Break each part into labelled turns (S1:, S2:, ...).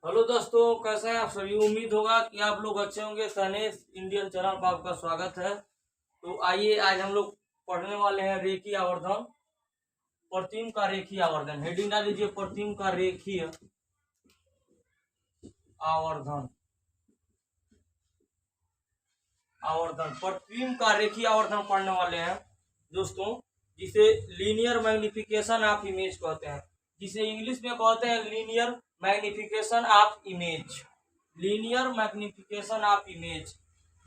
S1: Hello दोस्तों, कैसे हैं आप सभी। उम्मीद होगा कि आप लोग अच्छे होंगे। सनेश इंडियन चैनल पर आपका स्वागत है। तो आइए, आज हम लोग पढ़ने वाले हैं रेखीय आवर्धन, प्रतिम का रेखीय आवर्धन। हेडिंग डाल लीजिए, प्रतिम का रेखीय आवर्धन। प्रतिम का रेखीय आवर्धन पढ़ने वाले हैं दोस्तों, जिसे लीनियर मैग्निफिकेशन ऑफ इमेज कहते हैं, जिसे इंग्लिश में कहते हैं linear magnification of image. Linear magnification of image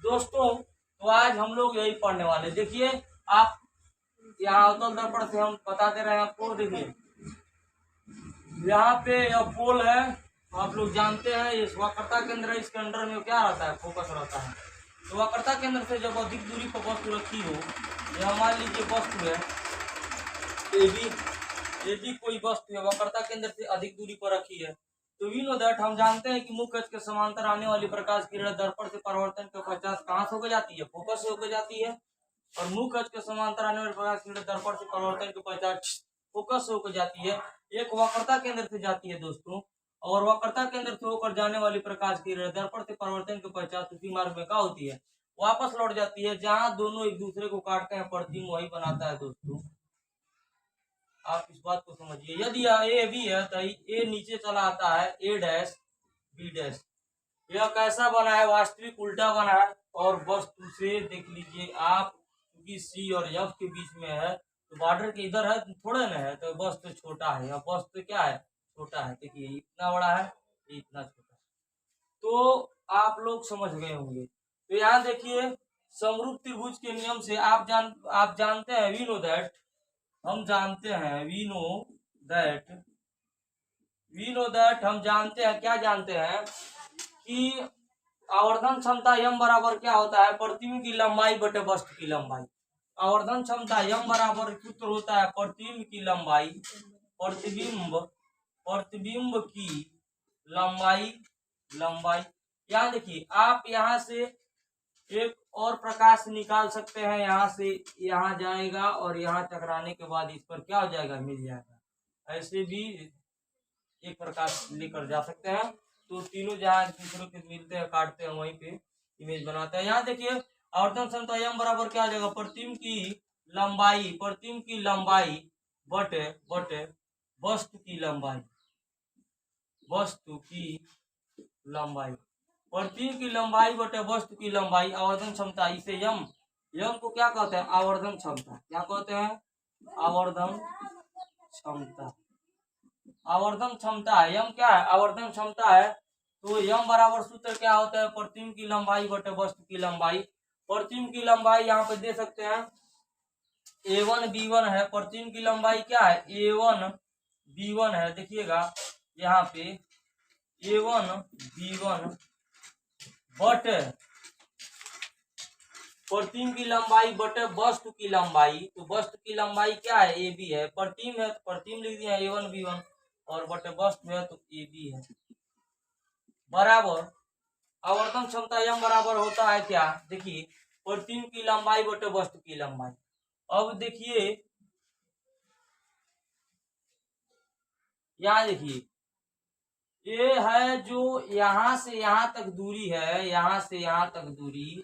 S1: दोस्तों। तो आज हम लोग यही पढ़ने वाले। देखिए, आप यहाँ अवतल दर्पण से हम बता दे रहे हैं आपको। देखिए, यहाँ पे यह पोल है, तो आप लोग जानते हैं इस वक्रता केंद्र है, इसके अंदर में क्या रहता है, फोकस रहता है। तो वक्रता केंद्र से जब अधिक दूरी पर वस्तु रखी हो, यह मान लीजिए वस्तु है AB। यदि कोई वस्तु है वक्रता केंद्र से अधिक दूरी पर रखी है, तो वी नो दैट, हम जानते हैं कि मुख्य अक्ष के समांतर आने वाली प्रकाश किरण दर्पण से परावर्तन के 50 कहाँ से होकर जाती है, फोकस से होकर जाती है। और मुख्य अक्ष के समांतर आने वाली प्रकाश किरण दर्पण से परावर्तन के 50 फोकस से होकर जाती है, एक वक्रता केंद्र से जाती है दोस्तों। और वक्रता केंद्र से होकर जाने वाली प्रकाश किरण दर्पण से परावर्तन के 50 उसी मार्ग में क्या होती है, वापस लौट जाती है। जहां दोनों एक दूसरे को काटते हैं, प्रतिम वही बनाता है दोस्तों। आप इस बात को समझिए। यदि ए बी है तो ए नीचे चला आता है, ए डैश बी डैश। यह कैसा बना है, वास्तविक उल्टा बना है। और वस्तु से देख लीजिए आप, क्योंकि सी और एफ के बीच में है, तो बॉर्डर के इधर है थोड़े ना है, तो वस्तु छोटा है। अब वस्तु क्या है, छोटा है। देखिए, इतना बड़ा है, इतना छोटा है। तो आप लोग समझ गए होंगे। तो यहाँ देखिए, समरूप त्रिभुज के नियम से आप जानते हैं, वी नो दैट, हम जानते हैं, वी नो दैट हम जानते हैं, क्या जानते हैं कि आवर्धन क्षमता यम बराबर क्या होता है, प्रतिबिंब की लंबाई बटे वस्तु की लंबाई। आवर्धन क्षमता यम बराबर सूत्र होता है प्रतिबिंब की लंबाई, प्रतिबिंब की लंबाई। यहाँ देखिए, आप यहाँ से एक और प्रकाश निकाल सकते हैं। यहाँ से यहाँ जाएगा और यहाँ टकराने के बाद इस पर क्या हो जाएगा, मिल जाएगा। ऐसे भी एक प्रकाश लेकर जा सकते हैं। तो तीनों जहाँ दूसरों के मिलते हैं, काटते हैं, वहीं पे इमेज बनाते हैं। यहाँ देखिए, आवर्धन क्षमता यम बराबर क्या आ जाएगा, प्रतिबिंब की लंबाई बटे वस्तु की लंबाई। प्रतिबिंब की लंबाई बटे वस्तु की लंबाई, आवर्धन क्षमता। इसे यम को क्या कहते हैं, आवर्धन क्षमता। क्या कहते हैं, आवर्धन क्षमता है। यम क्या है, आवर्धन क्षमता है। तो यम बराबर सूत्र क्या होता है, प्रतिबिंब की लंबाई बटे वस्तु की लंबाई। प्रतिबिंब की लंबाई यहाँ पे दे सकते हैं, A1 B1 है। प्रतिबिंब की लंबाई क्या है, A1 B1 है। देखिएगा यहाँ पे A1 B1 बटे प्रतिबिंब की लंबाई बटे वस्तु की लंबाई। तो वस्तु की लंबाई क्या है, AB है। प्रतिबिंब है तो प्रतिबिंब लिख दिया A1 B1, और बटे वस्तु है तो AB है, बराबर आवर्धन क्षमता यम बराबर होता है क्या, देखिए, प्रतिबिंब की लंबाई बटे वस्तु की लंबाई। अब देखिए, यहाँ देखिए, ये है जो यहाँ से यहाँ तक दूरी है, यहाँ से यहाँ तक दूरी,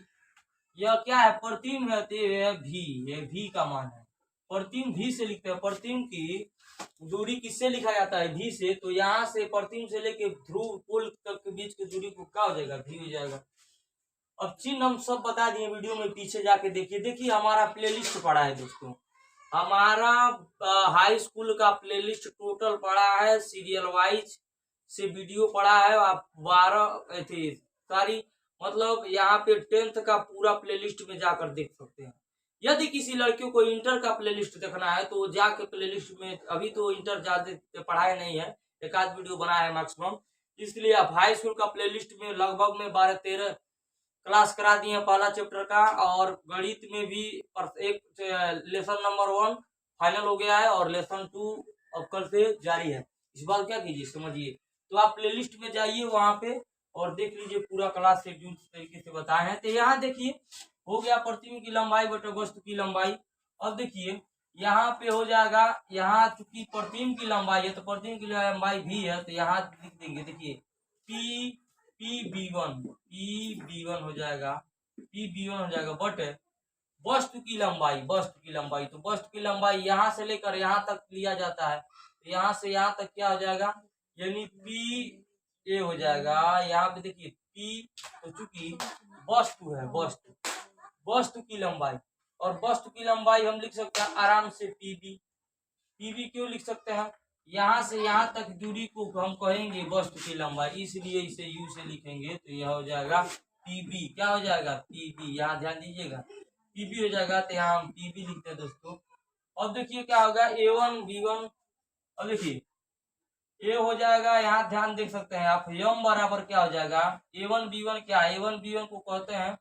S1: यह क्या है, प्रतिबिंब है। तो ये भी, ये भी का मान है। प्रतिबिंब भी से लिखते हैं। प्रतिबिंब की दूरी किससे लिखा जाता है, भी से। तो यहाँ से प्रतिबिंब से लेके ध्रुव पोल तक के बीच की दूरी को क्या हो जाएगा, भी हो जाएगा। अब चिन्ह हम सब बता दिए वीडियो में, पीछे जाके देखिए। देखिए, हमारा प्लेलिस्ट पड़ा है दोस्तों, हमारा हाई स्कूल का प्लेलिस्ट टोटल पड़ा है, सीरियल वाइज से वीडियो पड़ा है। आप 12 थे सारी, मतलब यहाँ पे 10th का पूरा प्लेलिस्ट में जाकर देख सकते हैं। यदि किसी लड़कियों को इंटर का प्लेलिस्ट देखना है तो जाके प्लेलिस्ट में, अभी तो इंटर ज्यादा पढ़ाई नहीं है, एक आध वीडियो बनाया है मैक्सिमम, इसलिए आप हाई स्कूल का प्लेलिस्ट में लगभग में 12-13 क्लास करा दिए पहला चैप्टर का। और गणित में भी एक लेसन नंबर 1 फाइनल हो गया है, और लेसन 2 अब कल से जारी है। इस बार क्या कीजिए, समझिए। तो आप प्लेलिस्ट में जाइए वहां पे और देख लीजिए, पूरा क्लास शेड्यूल तरीके से बताए हैं। तो यहाँ देखिए, हो गया प्रतिबिंब की लंबाई बटे वस्तु की लंबाई। अब देखिए, यहाँ पे हो जाएगा, यहाँ चूंकि प्रतिबिंब की लंबाई है तो प्रतिबिंब की लंबाई भी है, तो यहाँ लिख देंगे। देखिए, पी बी वन हो जाएगा, पी बी वन हो जाएगा बट वस्तु की लंबाई, तो वस्तु की लंबाई यहाँ से लेकर यहाँ तक लिया जाता है, तो यहाँ से यहाँ तक क्या हो जाएगा, यानी पी ए हो जाएगा। यहाँ पे देखिए पी, तो चूंकि वस्तु है, वस्तु की लंबाई, और वस्तु की लंबाई हम लिख सकते हैं आराम से पीबी क्यों लिख सकते हैं, यहाँ से यहाँ तक दूरी को हम कहेंगे वस्तु की लंबाई, इसलिए इसे यू से लिखेंगे, तो यह हो जाएगा पीबी। क्या हो जाएगा, पीबी। यहाँ ध्यान दीजिएगा, पीबी हो जाएगा, तो यहाँ हम पीबी लिखते हैं दोस्तों। अब देखिए क्या होगा, A1B1, अब देखिए ए हो जाएगा, यहाँ ध्यान देख सकते हैं आप, यम बराबर क्या हो जाएगा, A1B1 क्या है, A1B1 को कहते हैं,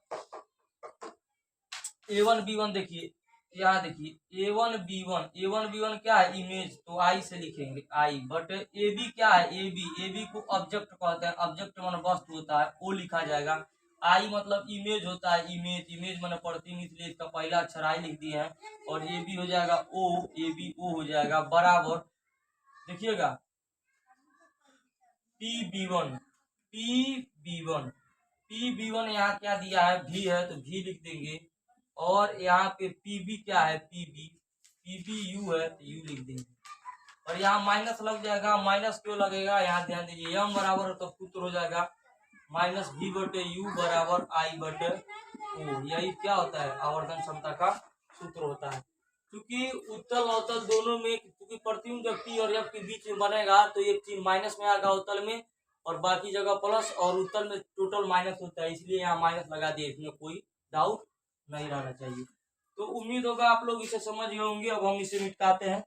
S1: A1B1 देखिए, यहाँ देखिए A1B1 क्या है, इमेज, तो आई से लिखेंगे आई, बट AB क्या है, AB को ऑब्जेक्ट कहते हैं, ऑब्जेक्ट मान वस्तु होता है, ओ लिखा जाएगा। आई मतलब इमेज होता है, इमेज माने प्रतिनिधि, इसलिए इसका पहला अक्षर आई लिख दिया है, और AB हो जाएगा ओ, AB ओ हो जाएगा बराबर, देखिएगा पी बी वन यहाँ क्या दिया है, भी है, तो भी लिख देंगे, और यहाँ पे पीबी क्या है, पीबी यू है, तो यू लिख देंगे, और यहाँ माइनस लग जाएगा। माइनस क्यों लगेगा, यहाँ ध्यान दीजिए, यम बराबर तो सूत्र हो जाएगा माइनस भी बटे यू बराबर आई बटे ओ, यही क्या होता है, आवर्धन क्षमता का सूत्र होता है। क्योंकि उत्तल अवतल दोनों में, क्योंकि प्रतिबिंब जब पी और एफ के बीच में बनेगा तो एक चीज माइनस में आएगा उत्तल में, और बाकी जगह प्लस, और उत्तल में टोटल माइनस होता है, इसलिए यहाँ माइनस लगा दिए, इसमें कोई डाउट नहीं रहना चाहिए। तो उम्मीद होगा आप लोग इसे समझ गए होंगे। अब हम इसे मिटाते हैं।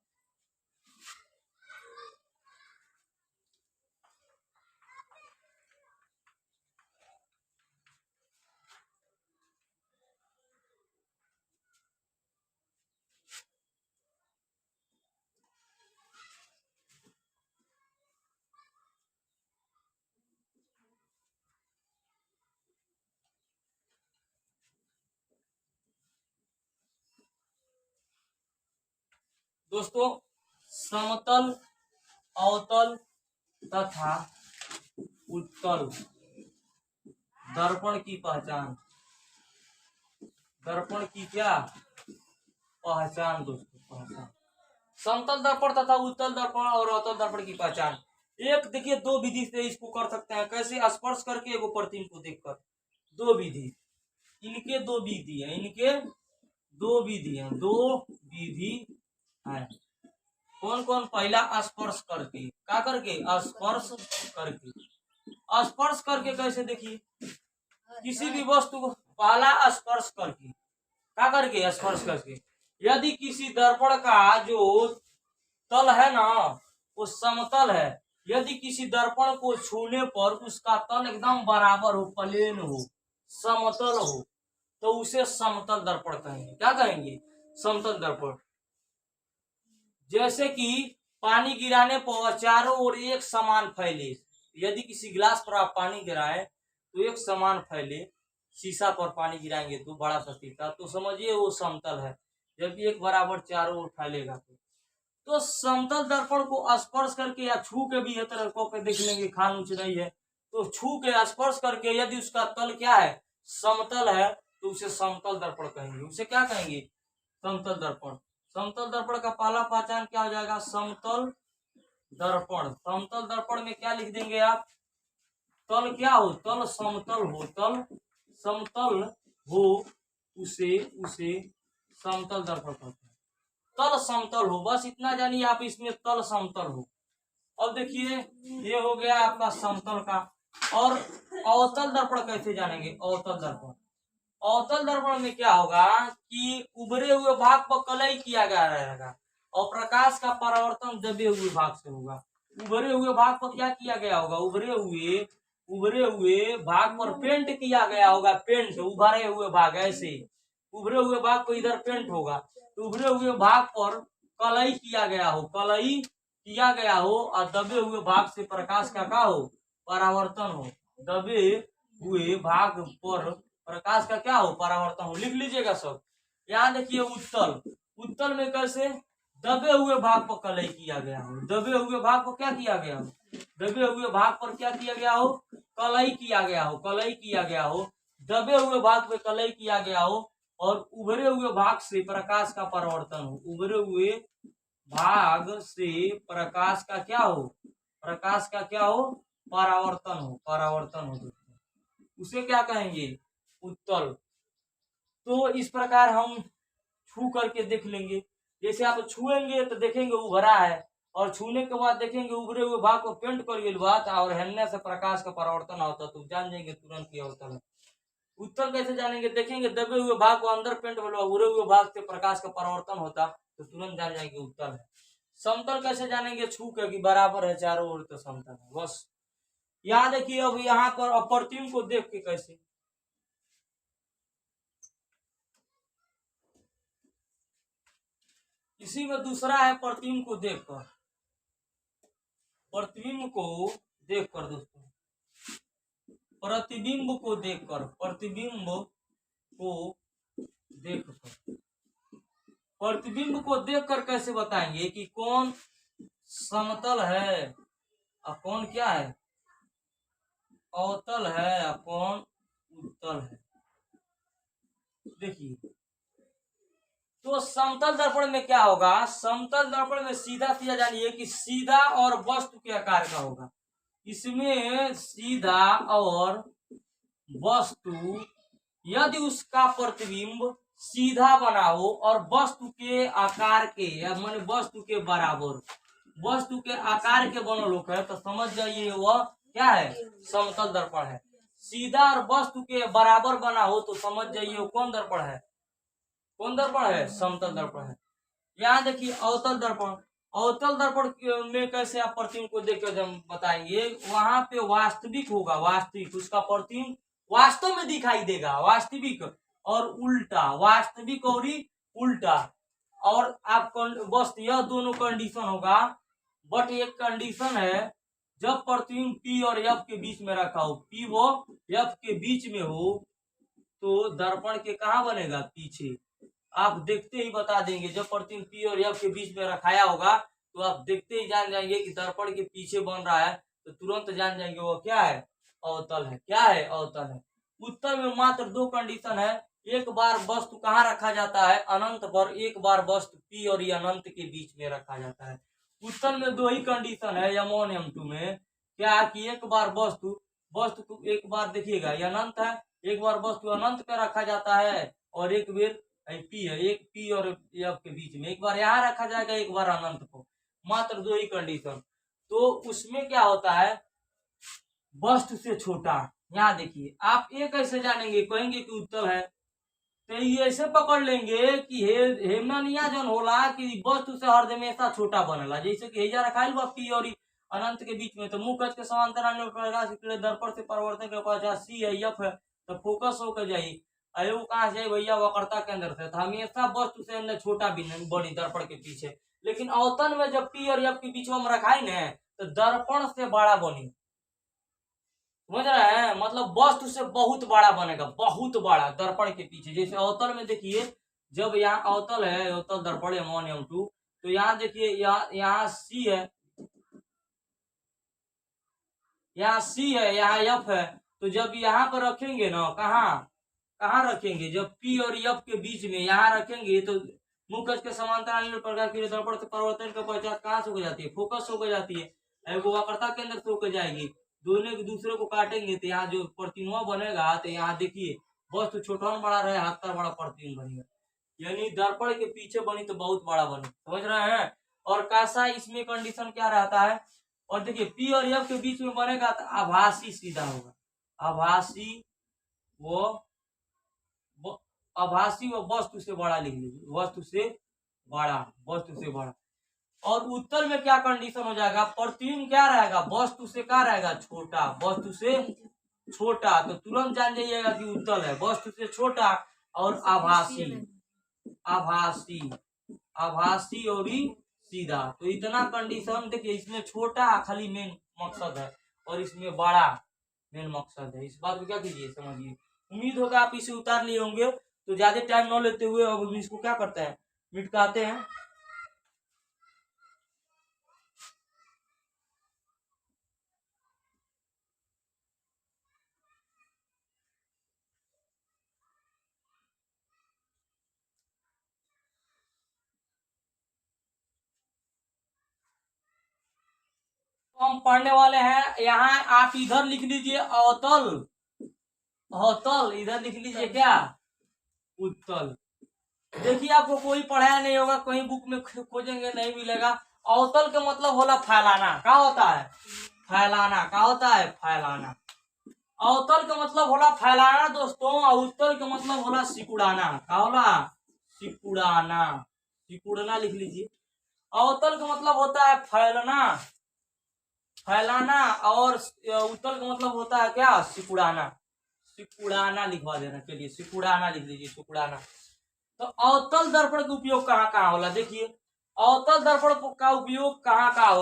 S1: दोस्तों, समतल, अवतल तथा उत्तल दर्पण की पहचान, दर्पण की क्या पहचान दोस्तों, पहचान, समतल दर्पण तथा उत्तल दर्पण और अवतल दर्पण की पहचान। एक देखिए, दो विधि से इसको कर सकते हैं, कैसे, स्पर्श करके एगो प्रतिबिंब को देखकर, दो विधि, इनके दो विधि है, दो विधि है। कौन कौन, पहला स्पर्श करके, क्या करके, स्पर्श करके, स्पर्श करके कैसे, देखिए किसी भी वस्तु को पहला स्पर्श करके, क्या करके, स्पर्श करके, यदि किसी दर्पण का जो तल है ना वो समतल है, यदि किसी दर्पण को छूने पर उसका तल एकदम बराबर हो, प्लेन हो, समतल हो, तो उसे समतल दर्पण कहेंगे। क्या कहेंगे, समतल दर्पण। जैसे कि पानी गिराने पर चारों ओर एक समान फैले, यदि किसी गिलास पर आप पानी गिराएं तो एक समान फैले, शीशा पर पानी गिराएंगे तो बड़ा सा शीशा, तो समझिए वो समतल है। जब एक बराबर चारों ओर फैलेगा तो समतल दर्पण को स्पर्श करके या छू के भी तरह को देख लेंगे, खान ऊंच नहीं है तो छू के स्पर्श करके यदि उसका तल क्या है, समतल है, तो उसे समतल दर्पण कहेंगे। उसे क्या कहेंगे, समतल दर्पण। समतल दर्पण का पहला पहचान क्या हो जाएगा, समतल दर्पण। समतल दर्पण में क्या लिख देंगे आप, तल क्या हो, तल समतल हो, तल समतल हो, उसे समतल दर्पण कहते हैं। तल समतल हो, बस इतना जानिए आप, इसमें तल समतल हो। अब देखिए, ये हो गया आपका समतल का। और अवतल दर्पण कैसे जानेंगे, अवतल दर्पण। अवतल दर्पण में क्या होगा कि उभरे हुए भाग पर कलई किया गया रहेगा और प्रकाश का परावर्तन दबे हुए भाग से होगा। उभरे हुए भाग पर क्या किया गया होगा, उभरे हुए भाग पर पेंट किया गया होगा, पेंट, उभरे हुए भाग, ऐसे उभरे हुए भाग को इधर पेंट होगा, तो उभरे हुए भाग पर कलई किया गया हो और दबे हुए भाग से प्रकाश का क्या हो, परावर्तन हो। दबे हुए भाग पर प्रकाश का क्या हो, परावर्तन हो। लिख लीजिएगा सब। यहाँ देखिए उत्तल में कैसे, दबे हुए भाग पर कलई किया गया हो, दबे हुए भाग पर क्या किया गया हो, दबे हुए भाग पर क्या किया गया हो, कलई किया गया हो, कलई किया गया हो, दबे हुए भाग पे कलई किया गया हो और उभरे हुए भाग से प्रकाश का परावर्तन हो, उभरे हुए भाग से प्रकाश का क्या हो, प्रकाश का क्या हो, परावर्तन हो, परावर्तन हो दोस्तों, उसे क्या कहेंगे, उत्तल। तो इस प्रकार हम छू करके देख लेंगे, जैसे आप छुएंगे तो देखेंगे उभरा है और छूने के बाद देखेंगे उभरे हुए भाग को पेंट करिए बात और हेलने से प्रकाश का परावर्तन होता तो जान जाएंगे तुरंत क्या होता है। उत्तर कैसे जानेंगे, देखेंगे दबे हुए भाग को अंदर पेंट बोलो उभरे हुए भाग से प्रकाश का परावर्तन होता तो तुरंत जान जाएंगे उत्तर है। समतल कैसे जानेंगे, छू के कि बराबर है चारों ओर तो समतल है बस। यहाँ देखिए अब यहाँ पर अप्रतिम को देख के कैसे, इसी में दूसरा है प्रतिबिंब को देखकर, प्रतिबिंब को देखकर दोस्तों, प्रतिबिंब को देखकर, प्रतिबिंब को देखकर, प्रतिबिंब को देखकर कैसे बताएंगे कि कौन समतल है और कौन क्या है, अवतल है और कौन उत्तल है। देखिए तो समतल दर्पण में क्या होगा, समतल दर्पण में सीधा सीधा जानिए कि सीधा और वस्तु के आकार का होगा, इसमें सीधा और वस्तु, यदि उसका प्रतिबिंब सीधा बना हो और वस्तु के आकार के या माने वस्तु के बराबर, वस्तु के आकार के बनल है तो समझ जाइए वह क्या है, समतल दर्पण है। सीधा और वस्तु के बराबर बना हो तो समझ जाइए वो कौन दर्पण है, कौन दर्पण है, समतल दर्पण है। यहाँ देखिए अवतल दर्पण, अवतल दर्पण में कैसे आप प्रतिबिंब को देख कर बताएंगे, वहां पे वास्तविक होगा, वास्तविक उसका प्रतिबिंब वास्तव में दिखाई देगा, वास्तविक और उल्टा, वास्तविक और उल्टा। और आप बस यह दोनों कंडीशन होगा, बट एक कंडीशन है जब प्रतिबिंब पी और एफ के बीच में रखा हो, पी वो एफ के बीच में हो तो दर्पण के कहाँ बनेगा, पीछे। आप देखते ही बता देंगे, जब प्रतिबिंब पी और एफ के बीच में रखाया होगा तो आप देखते ही जान जाएंगे कि दर्पण के पीछे बन रहा है तो तुरंत जान जाएंगे वो क्या है, अवतल है, क्या है, अवतल है। उत्तर में मात्र दो कंडीशन है, एक बार वस्तु कहाँ रखा जाता है, अनंत पर, एक बार वस्तु पी और अनंत के बीच में रखा जाता है। उत्तर में दो ही कंडीशन है M1 M2 में, क्या कि एक बार वस्तु, वस्तु को एक बार देखिएगा अनंत है, एक बार वस्तु अनंत पे रखा जाता है और एक बार पी है, एक पी और एफ के बीच में, एक बार यहाँ रखा जाएगा एक बार अनंत को, मात्र दो ही कंडीशन। तो उसमें क्या होता है, वस्तु से छोटा। यहाँ देखिए आप ये कैसे जानेंगे, कहेंगे कि उत्तल है तो ये ऐसे पकड़ लेंगे कि हेमनिया जन होला कि वस्तु से हर हमेशा छोटा बनेला, जैसे कि हेजा रखाइल बा पी और अनंत के बीच में तो मुंह कच के समांतर प्रकाश के दर्पण से परिवर्तन के पास सी है एफ है तो फोकस होकर जाई, अरे वो कहाँ से जाए भैया, वक्रता के अंदर से, तो हमेशा वस्तु से अंदर छोटा भी बनी दर्पण के पीछे। लेकिन अवतल में जब पी और एफ के बीच में रखाई न तो दर्पण से बड़ा बनी, समझ रहे हैं, मतलब वस्तु से बहुत बड़ा बनेगा, बहुत बड़ा दर्पण के पीछे। जैसे अवतल में देखिए जब यहाँ अवतल है, अवतल दर्पण M1 M2 तो यहाँ देखिए यहाँ सी है, यहाँ सी है, यहाँ एफ है, तो जब यहाँ पर रखेंगे ना, कहाँ कहाँ रखेंगे, जब पी और एफ के बीच में यहाँ रखेंगे तो मुकज के समांतर प्रकार के दर्पण से परिवर्तन का पहचान कहाँ से हो जाती है, फोकस होकर जाती है, वो वक्रता के अंदर से होकर जाएगी, दोनों एक दूसरे को काटेंगे तो यहाँ जो प्रतिबिंब बनेगा तो यहाँ देखिए वस्तु छोटा बड़ा रहे हाथ बड़ा प्रतिबिंब बनेगा, यानी दर्पण के पीछे बनी तो बहुत बड़ा बनी, समझ रहे हैं। और कैसा इसमें कंडीशन क्या रहता है, और देखिए पी और एफ के बीच में बनेगा तो आभासी सीधा होगा, आभासी वो आभासी व वस्तु से बड़ा लिख लीजिए, वस्तु से बड़ा, वस्तु से बड़ा। और उत्तर में क्या कंडीशन हो जाएगा, प्रतिबिंब क्या रहेगा, वस्तु से क्या रहेगा, छोटा, वस्तु से छोटा, तो तुरंत जान जाइएगा कि उत्तल है, वस्तु से छोटा और आभासी, आभासी, आभासी और सीधा। तो इतना कंडीशन देखिए, इसमें छोटा खाली मेन मकसद है और इसमें बड़ा मेन मकसद है, इस बात को क्या कीजिए समझिए। उम्मीद होगा आप इसे उतार लिए होंगे, तो ज्यादा टाइम न लेते हुए अब इसको क्या करते हैं, मिटकाते हैं। हम पढ़ने वाले हैं। यहाँ आप इधर लिख लीजिए अवतल, अवतल इधर लिख लीजिए क्या, उत्तल। देखिए आपको कोई पढ़ाया नहीं होगा, कहीं बुक में खोजेंगे नहीं मिलेगा। अवतल का मतलब होला फैलाना, क्या होता है, फैलाना, क्या होता है, फैलाना। अवतल का मतलब होला फैलाना दोस्तों, और उत्तल का मतलब होला सिकुड़ाना, क्या होला, सिकुड़ाना, सिकुड़ना लिख लीजिए। अवतल का मतलब होता है फैलना, फैलाना, और उत्तल का मतलब होता है क्या, सिकुड़ाना, सिकुड़ाना लिखवा देना, चलिए सिकुड़ाना लिख लीजिए, सिकुड़ाना। तो अवतल दर्पण का उपयोग कहाँ कहाँ होला, देखिए अवतल दर्पण का उपयोग कहाँ कहाँ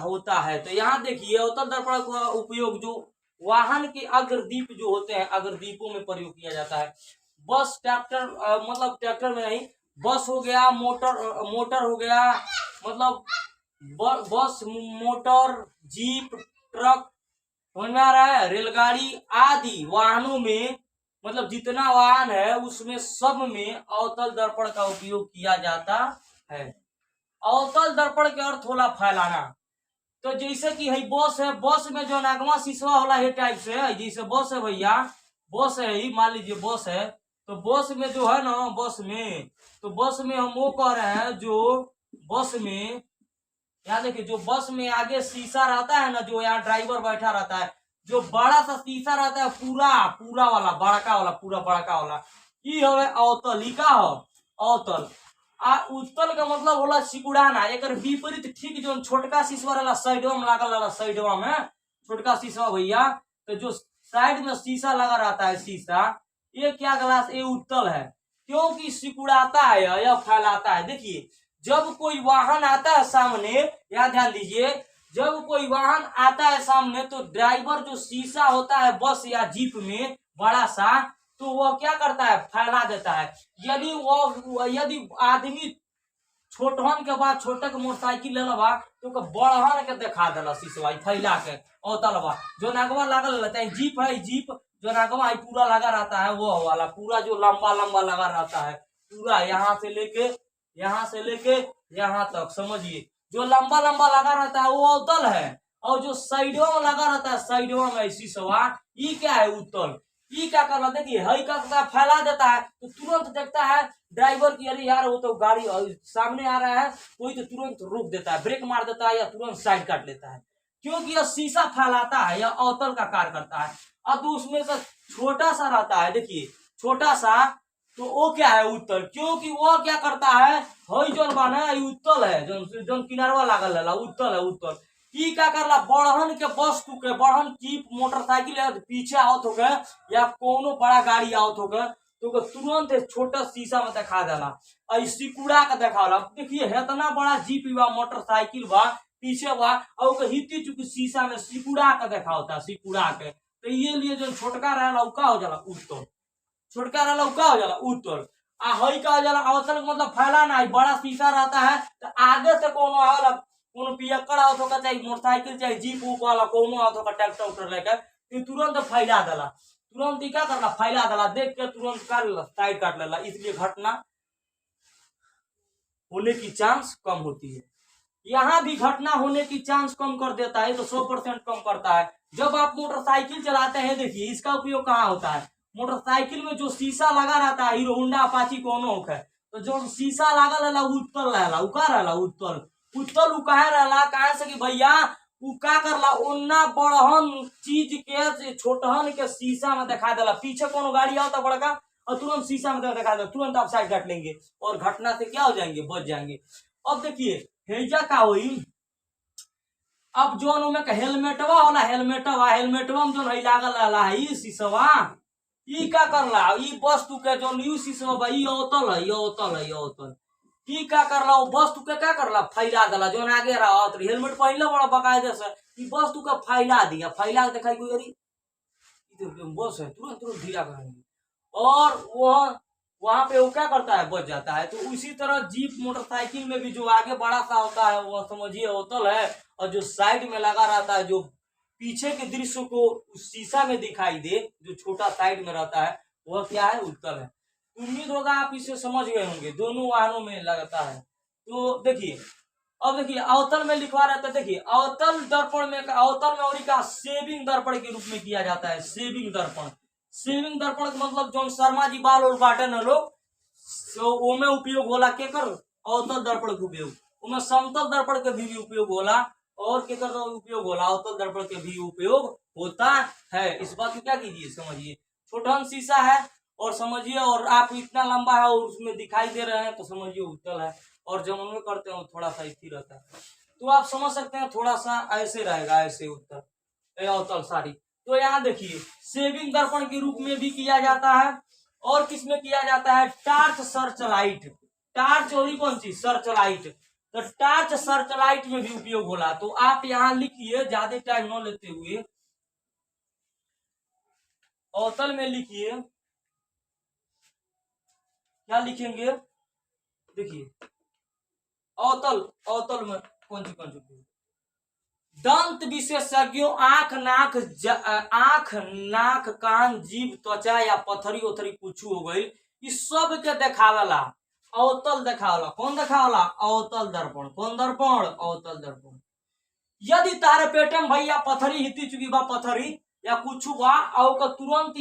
S1: होता है। तो यहाँ देखिए अवतल दर्पण का उपयोग जो वाहन के अग्रदीप जो होते हैं, अग्रदीपों में प्रयोग किया जाता है। बस, ट्रैक्टर, मतलब ट्रैक्टर में नहीं, बस हो गया, मोटर हो गया, मतलब बस, मोटर, जीप, ट्रक, समझ में आ रहा है, रेलगाड़ी आदि वाहनों में, मतलब जितना वाहन है उसमें सब में अवतल दर्पण का उपयोग किया जाता है। अवतल दर्पण के अर्थ होला फैलाना। तो जैसे कि है बस है, बस में जो नागवा शीशवा होला है टाइप से है, जैसे बस है भैया, बस है ही, मान लीजिए बस है, तो बस में जो है ना, बस में, तो बस में हम वो कह रहे हैं जो बस में, यहाँ देखिए जो बस में आगे शीशा रहता है ना, जो यहाँ ड्राइवर बैठा रहता है, जो बड़ा सा शीशा रहता है, पूरा पूरा वाला, बड़का वाला, पूरा बड़का वाला, ई हवे अवतल, ई का हो, अवतल। आ उत्तल का मतलब होला सिकुड़ाना। एक विपरीत ठीक जो छोटका शीशा रहला साइडवा में लागल रहला, साइडवा में छोटका शीशा भैया, तो जो साइड में शीशा लगा रहता है, शीशा, ये क्या ग्लास, ये उत्तल है, क्योंकि सिकुड़ाता है या फैलाता है। देखिए जब कोई वाहन आता है सामने, यहाँ ध्यान दीजिए, जब कोई वाहन आता है सामने तो ड्राइवर जो शीशा होता है बस या जीप में बड़ा सा, तो वह क्या करता है, फैला देता है। यदि आदमी छोटहन के बाद छोटे के मोटरसाइकिल ले लबा तो बड़हन के दिखा देला शीशवा फैला के, अवतलवा जो नागवा लागल रहता है, जीप है, जीप जो नागवा पूरा लगा रहता है, वो वाला पूरा जो लंबा लंबा लगा रहता है, पूरा यहाँ से लेके यहाँ तक, समझिए जो लंबा लंबा लगा रहता है वो अवतल है, और जो साइडवा में लगा रहता है, साइडवा में शीशवा, ये क्या है, उत्तल। ये क्या करना, देखिए हई का फैला देता है, तो तुरंत देखता है ड्राइवर की, अरे यार वो तो गाड़ी सामने आ रहा है, कोई तो तुरंत रोक देता है, ब्रेक मार देता है, या तुरंत साइड काट लेता है, क्योंकि यह शीशा फैलाता है, यह अवतल का कार्य करता है। अब उसमें से छोटा सा रहता है, देखिए छोटा सा, तो वो क्या है, उत्तल, क्योंकि वो क्या करता है, हई जौन बाना उत्तल है, जौन किनारवा लागल है, उत्तल है, उत्तल। ई क्या करला, बढ़हन के वस्तु के, बढ़हन जीप मोटरसाइकिल है पीछे आवत होके, या कोनो बड़ा गाड़ी आवत होके, तो तुरंत छोटा शीशा में दिखा देला, सिकुड़ा के दिखाला। देखिए इतना बड़ा जीप बा, मोटरसाइकिल बा, पीछे बा, और हिती चुकी शीशा में सिकुड़ा के दिखाता, सिकुड़ा के। तो ये लिए जो छोटका रहला उ का हो जाला, उत्तल, छोटका रहला उ का हो जाला, उत्तल। आ हई का हो जाला अवतल, मतलब फैलाना। बड़ा शीशा रहता है तो आगे से कोनो आवला, कोनो पियक्कड़ आवत होगा, चाहे मोटरसाइकिल, चाहे जीप उप वाला कोनो आवत होगा, ट्रैक्टर उक्टर लेकर, तो तुरंत फैला देला, तुरंत ही क्या करला, फैला देला, देख के तुरंत कर लेला, साइड काट लेला, इसलिए घटना होने की चांस कम होती है। यहाँ भी घटना होने की चांस कम कर देता है, तो 100% कम करता है। जब आप मोटरसाइकिल चलाते हैं, देखिए इसका उपयोग कहाँ होता है, मोटरसाइकिल में जो शीशा लगा रहता है, हीरो होंडा अपाची कोनो है, तो जो शीशा लगा रहला उत्तल रहला, उ का रहला, उत्तल। उत्तल उ काहे रहला, काहे से कि भैया उ का करला, ओन्ना बड़हन चीज के छोटहन के शीशा में दिखा देला, पीछे कोनो गाड़ी आता बड़का, और तुरंत शीशा में दिखा देला, तुरंत आप साइड काट लेंगे और घटना से क्या हो जाएंगे, बच जाएंगे। अब देखिए हेजा का हुई, अब जोन उमे का हेलमेटवा होला, हेलमेटवा में जोन है लागल रहला है ई शीशवा, ई का करला, ई वस्तु के जोन यू शीशवा बा, ई अवतल है, अवतल है, अवतल। ई का करला, वो वस्तु के क्या करला, फैला देला, जोन आगे रहत हेलमेट पहनले बड़ा बकायदे से, ई वस्तु का फैला दिया, फैला के दिखाई कोई, अरे ई तो बस है, तुरंत तुरंत धीरा करेंगे, और वहां पे वो क्या करता है, बच जाता है। तो उसी तरह जीप मोटरसाइकिल में भी जो आगे बड़ा सा होता है वो समझिए अवतल है, और जो साइड में लगा रहता है, जो पीछे के दृश्य को उस शीशा में दिखाई दे, जो छोटा साइड में रहता है, वह क्या है, उत्तल है। उम्मीद होगा आप इसे समझ गए होंगे, दोनों वाहनों में लगता है। तो देखिए अब देखिए अवतल में लिखवा रहता है, देखिए अवतल दर्पण में, अवतल में और का सेविंग दर्पण के रूप में किया जाता है। सेविंग दर्पण, सेविंग दर्पण का मतलब जो शर्मा जी बाल और बाटे न लोग, तो ओमे उपयोग होला के कर अवतल दर्पण के उपयोग, ओमे समतल दर्पण के भी उपयोग होला और के कर उपयोग होला, अवतल दर्पण के भी उपयोग होता है। इस बात को क्या कीजिए समझिए, छोटा शीशा है और समझिए, और आप इतना लंबा है और उसमें दिखाई दे रहे हैं तो समझिए उत्तल है, और जब हम करते हैं थोड़ा सा स्थिर रहता है, तो आप समझ सकते हैं थोड़ा सा ऐसे रहेगा, ऐसे उत्तर अवतल सारी। तो यहाँ देखिए सेविंग दर्पण के रूप में भी किया जाता है, और किसमें किया जाता है, टार्च सर्च लाइट, टार्च और कौन सी सर्च लाइट, तो टार्च सर्च लाइट में भी उपयोग होला। तो आप यहाँ लिखिए ज्यादा टाइम न लेते हुए, अवतल में लिखिए, क्या लिखेंगे, देखिए अवतल, अवतल में कौन सी दंत विशेषज्ञों आंख नाक कान जीभ त्वचा या पथरी उथरी कुछ हो गई, इस सब के देखावला अवतल देखावला, कौन देखावला, अवतल दर्पण, कौन दर्पण, अवतल दर्पण। यदि तारे पेटम भैया पथरी हिती चुकी बा, पथरी या कुछ बा तुरंत